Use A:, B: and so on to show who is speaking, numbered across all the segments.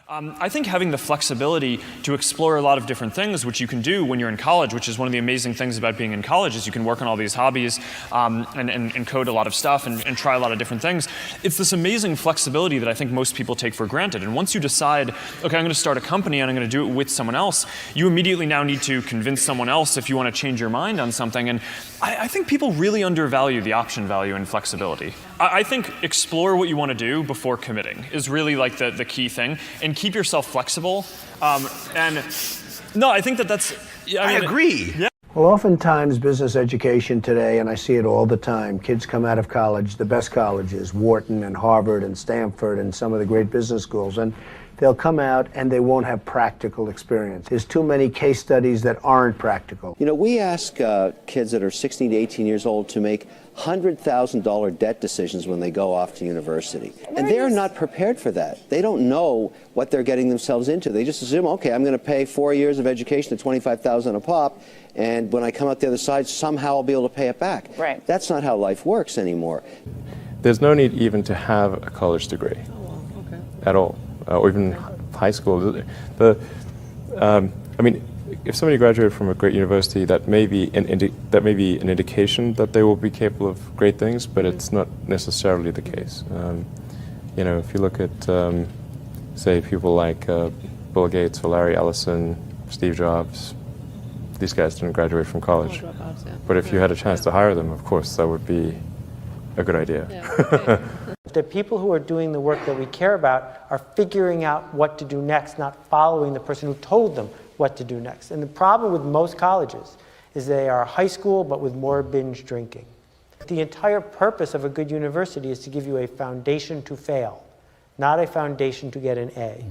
A: I think having the flexibility to explore a lot of different things, which you can do when you're in college, which is one of the amazing things about being in college, is you can work on all these hobbies and code a lot of stuff and try a lot of different things. It's this amazing flexibility that I think most people take for granted. And once you decide, okay, I'm going to start a company and I'm going to do it with someone else, you immediately now need to convince someone else if you want to change your mind on something. And I think people really undervalue the option value and flexibility. I think explore what you want to do before committing is really like the key thing. And keep yourself flexible. And no, I think that's... I
B: agree.
A: Yeah.
C: Well, oftentimes business education today, and I see it all the time, kids come out of college, the best colleges, Wharton and Harvard and Stanford and some of the great business schools, and they'll come out and they won't have practical experience. There's too many case studies that aren't practical.
D: You know, we ask kids that are 16 to 18 years old to make $100,000 debt decisions when they go off to university. And they're not prepared for that. They don't know what they're getting themselves into. They just assume, okay, I'm going to pay 4 years of education at $25,000 a pop, and when I come out the other side, somehow I'll be able to pay it back. Right. That's not how life works anymore.
E: There's no need even to have a college degree at all, or even high school. I mean, if somebody graduated from a great university, that may be an indication that they will be capable of great things, but it's not necessarily the case. You know, if you look at, say, people like Bill Gates or Larry Ellison, Steve Jobs, these guys didn't graduate from college. But if you had a chance to hire them, of course, that would be a good idea.
F: The people who are doing the work that we care about are figuring out what to do next, not following the person who told them what to do next. And the problem with most colleges is they are high school, but with more binge drinking. The entire purpose of a good university is to give you a foundation to fail, not a foundation to get an A.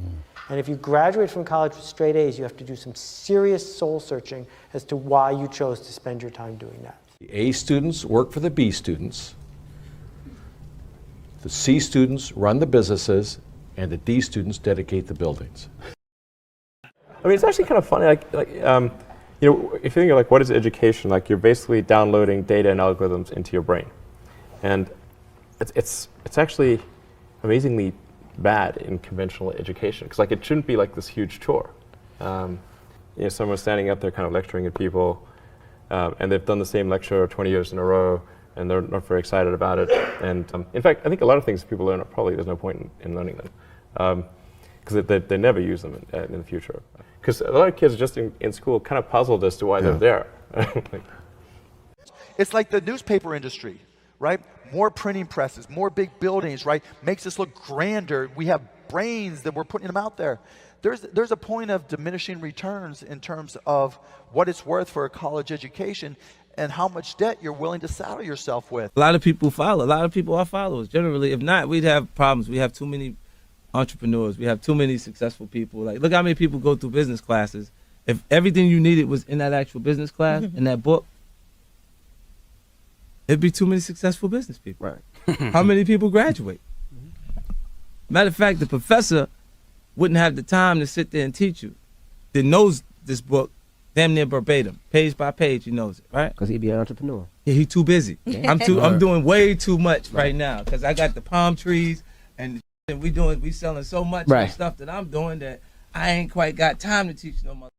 F: And if you graduate from college with straight A's, you have to do some serious soul searching as to why you chose to spend your time doing that.
B: The A students work for the B students, the C students run the businesses, and the D students dedicate the buildings.
E: I mean, it's actually kind of funny, you know, if you think of like what is education, like you're basically downloading data and algorithms into your brain. And it's actually amazingly bad in conventional education, because like it shouldn't be like this huge chore. You know, someone's standing up there kind of lecturing at people, and they've done the same lecture 20 years in a row, and they're not very excited about it. And in fact, I think a lot of things people learn, probably there's no point in learning them, because they never use them in the future. Because a lot of kids just in school kind of puzzled as to why they're there.
G: It's like the newspaper industry, right? More printing presses, more big buildings, right? Makes us look grander. We have brains that we're putting them out there. There's a point of diminishing returns in terms of what it's worth for a college education and how much debt you're willing to saddle yourself with.
H: A lot of people follow. A lot of people are followers. Generally, if not, we'd have problems. We have too many entrepreneurs. We have too many successful people. Like, look how many people go through business classes. If everything you needed was in that actual business class, in that book, it'd be too many successful business people.
I: Right.
H: How many people graduate? Matter of fact, the professor wouldn't have the time to sit there and teach you. That knows this book damn near verbatim, page by page. He knows it, right?
I: Because he'd be an entrepreneur.
H: Yeah, he's too busy. I'm doing way too much right now because I got the palm trees and we selling so much of the stuff that I'm doing that I ain't quite got time to teach no mother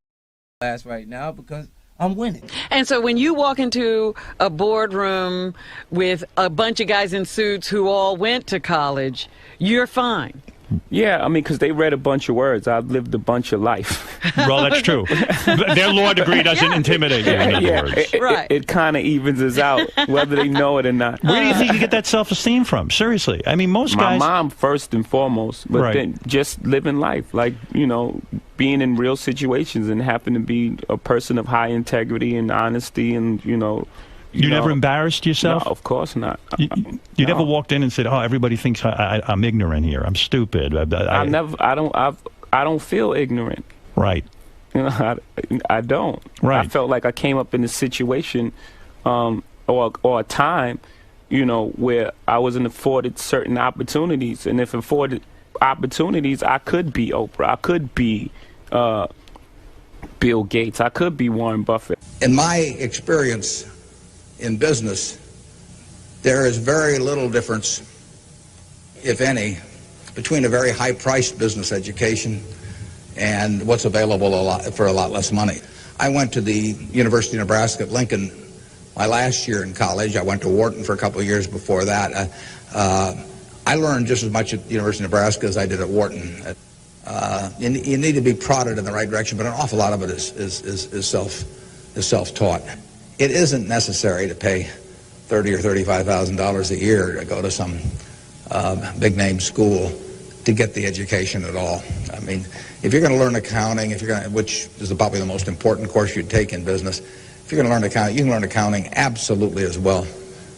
H: class right now because I'm winning.
J: And so when you walk into a boardroom with a bunch of guys in suits who all went to college, you're fine.
K: Yeah, I mean, because they read a bunch of words. I've lived a bunch of life.
L: Well, that's true. Their law degree doesn't intimidate you, in other words.
K: It kind of evens us out, whether they know it or not.
L: Where do you think you get that self-esteem from? Seriously. I mean, most guys...
K: My mom, first and foremost, but then just living life, like, you know, being in real situations and happen to be a person of high integrity and honesty and, you know...
L: You never embarrassed yourself?
K: No, of course not.
L: You never walked in and said, "Oh, everybody thinks I'm ignorant here. I'm stupid."
K: I don't feel ignorant.
L: Right.
K: You know, I don't.
L: Right.
K: I felt like I came up in a situation, or a time, you know, where I wasn't afforded certain opportunities, and if afforded opportunities, I could be Oprah. I could be Bill Gates. I could be Warren Buffett.
M: In my experience in business, there is very little difference, if any, between a very high-priced business education and what's available for a lot less money. I went to the University of Nebraska at Lincoln my last year in college. I went to Wharton for a couple of years before that. I learned just as much at the University of Nebraska as I did at Wharton. You need to be prodded in the right direction, but an awful lot of it is self-taught. It isn't necessary to pay $30,000 or $35,000 a year to go to some big-name school to get the education at all. I mean, if you're going to learn accounting, which is probably the most important course you'd take in business, if you're going to learn accounting, you can learn accounting absolutely as well,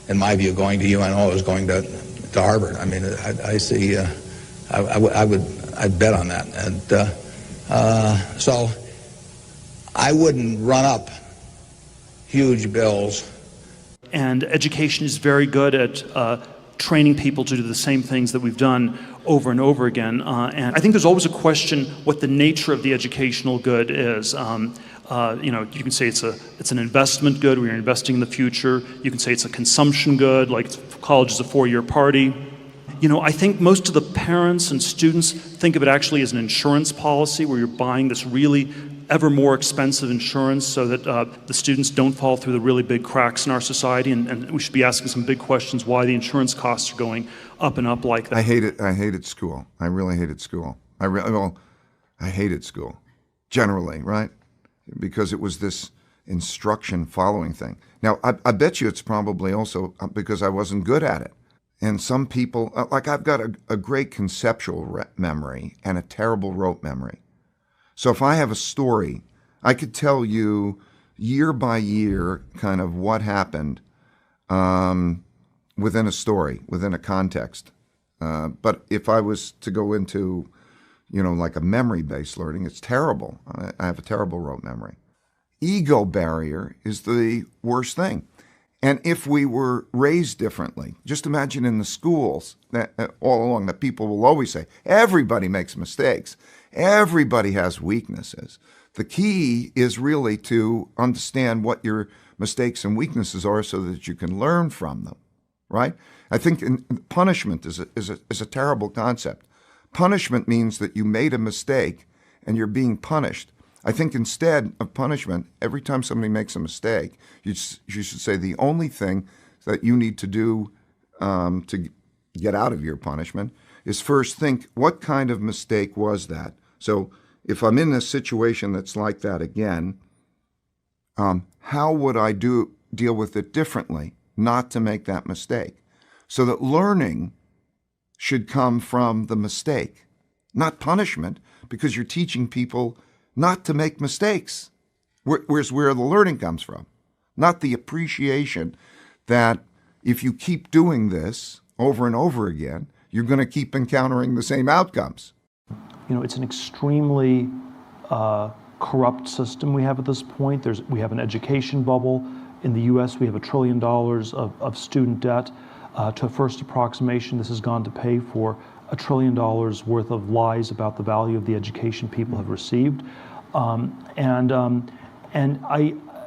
M: in my view, going to UNO as going to Harvard. I mean, I see. I'd bet on that, and so I wouldn't run up huge bills.
I: And education is very good at training people to do the same things that we've done over and over again. And I think there's always a question what the nature of the educational good is. You know, you can say it's an investment good, where you're investing in the future. You can say it's a consumption good, like college is a 4-year party. You know, I think most of the parents and students think of it actually as an insurance policy, where you're buying this really ever more expensive insurance so that the students don't fall through the really big cracks in our society, and we should be asking some big questions why the insurance costs are going up and up like that.
N: I hated school. I really hated school. I hated school, generally, right? Because it was this instruction following thing. Now, I bet you it's probably also because I wasn't good at it. And some people, like I've got a great conceptual memory and a terrible rote memory. So if I have a story, I could tell you year by year kind of what happened within a story, within a context. But if I was to go into, you know, like a memory-based learning, it's terrible. I have a terrible rote memory. Ego barrier is the worst thing. And if we were raised differently, just imagine in the schools that all along that people will always say, everybody makes mistakes. Everybody has weaknesses. The key is really to understand what your mistakes and weaknesses are so that you can learn from them, right? I think punishment is a terrible concept. Punishment means that you made a mistake and you're being punished. I think instead of punishment, every time somebody makes a mistake, you should say the only thing that you need to do to get out of your punishment is first think, what kind of mistake was that? So if I'm in a situation that's like that again, how would I deal with it differently, not to make that mistake? So that learning should come from the mistake, not punishment, because you're teaching people not to make mistakes. Where's where the learning comes from, not the appreciation that if you keep doing this over and over again, you're going to keep encountering the same outcomes.
I: You know, it's an extremely corrupt system we have at this point. We have an education bubble. In the U.S., we have $1 trillion of student debt. To a first approximation, this has gone to pay for $1 trillion worth of lies about the value of the education people have received.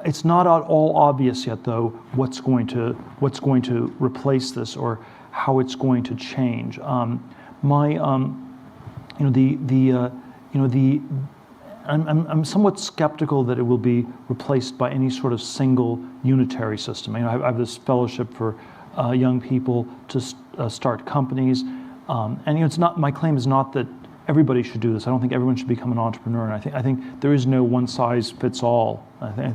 I: It's not at all obvious yet, though, what's going to replace this or how it's going to change. I'm somewhat skeptical that it will be replaced by any sort of single unitary system. I have this fellowship for young people to start companies, and it's not. My claim is not that everybody should do this. I don't think everyone should become an entrepreneur, and I think there is no one size fits all.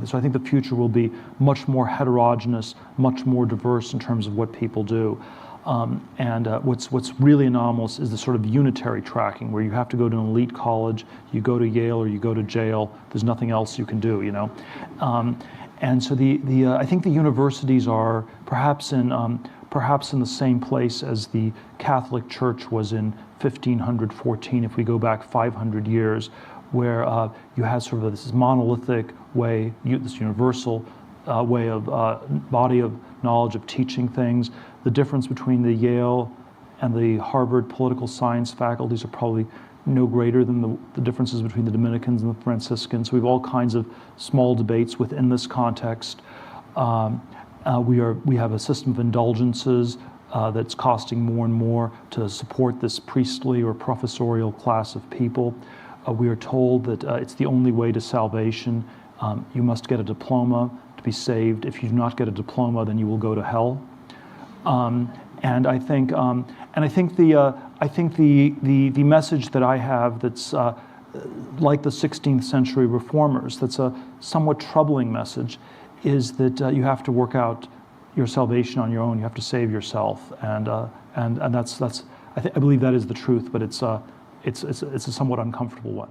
I: So I think the future will be much more heterogeneous, much more diverse in terms of what people do. What's really anomalous is the sort of unitary tracking, where you have to go to an elite college, you go to Yale or you go to jail. There's nothing else you can do, you know. And so I think the universities are perhaps in the same place as the Catholic Church was in 1514, if we go back 500 years, where you had sort of this monolithic way, this universal way of body of knowledge of teaching things. The difference between the Yale and the Harvard political science faculties are probably no greater than the differences between the Dominicans and the Franciscans. So we have all kinds of small debates within this context. We have a system of indulgences that's costing more and more to support this priestly or professorial class of people. We are told that it's the only way to salvation. You must get a diploma to be saved. If you do not get a diploma, then you will go to hell. And I think the message that I have that's like the 16th century reformers, that's a somewhat troubling message, is that you have to work out your salvation on your own. You have to save yourself, and that's I believe that is the truth, but it's a somewhat uncomfortable one.